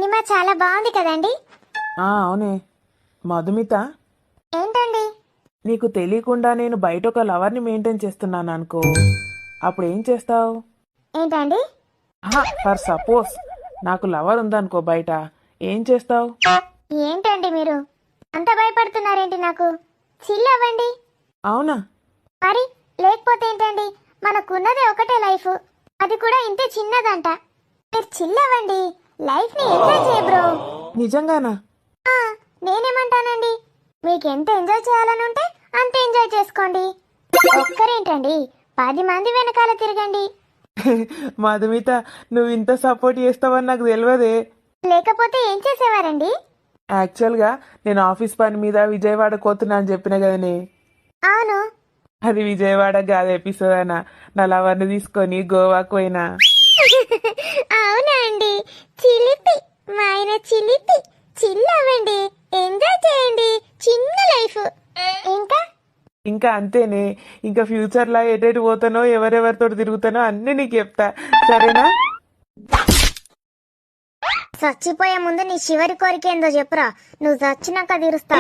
పూర్ణిమ చాలా బాగుంది కదండి. అవునే మధుమిత, ఏంటండి? నీకు తెలియకుండా నేను బయట ఒక లవర్ని మెయింటైన్ చేస్తున్నాను అనుకో, అప్పుడు ఏం చేస్తావు? ఏంటండి? ఫర్ సపోజ్ నాకు లవర్ ఉందనుకో బయట, ఏం చేస్తావు? ఏంటండి మీరు అంత భయపడుతున్నారేంటి? నాకు చిల్ అవ్వండి. అవునా? మరి లేకపోతే ఏంటండి, మనకున్నదే ఒకటే లైఫ్, అది కూడా ఇంతే చిన్నదంట. మీరు చిల్ అవ్వండి, లైఫ్ ని ఎంజాయ్ చేయ బ్రో. నిజంగానా? నేనేమంటానండి, మీకు ఎంత ఎంజాయ్ చేయాలని ఉంటే అంత ఎంజాయ్ చేసుకోండి. ఒక్కరేంటండి, 10 మంది వెనకాల తిరగండి. మధుమిత, నువ్వు ఇంత సపోర్ట్ చేస్తావని నాకు తెలియదే. లేకపోతే ఏం చేసేవారండి? యాక్చువల్గా నేను ఆఫీస్ పని మీద విజయవాడ పోతున్నా అని చెప్పిన కదనే. అవును. అది విజయవాడ కాదు, ఎపిసోడ్ అన్న నా లవర్ని తీసుకొని గోవాకు పోయినా. అవునా అండి? చిలిపి, మా ఆయన చిలిపి. చిల్ అవ్వండి, ఎంజాయ్ చేయండి, చిన్న లైఫ్. ఇంకా అంతేనే. ఇంకా ఫ్యూచర్ లా ఎటు పోతానో ఎవరెవరితో తిరుగుతానో అన్ని నీకు చెప్తా, సరేనా? చచ్చిపోయే ముందు నీ చివరి కోరిక ఏందో చెప్పురా, నువ్వు చచ్చినాక తీరుస్తా.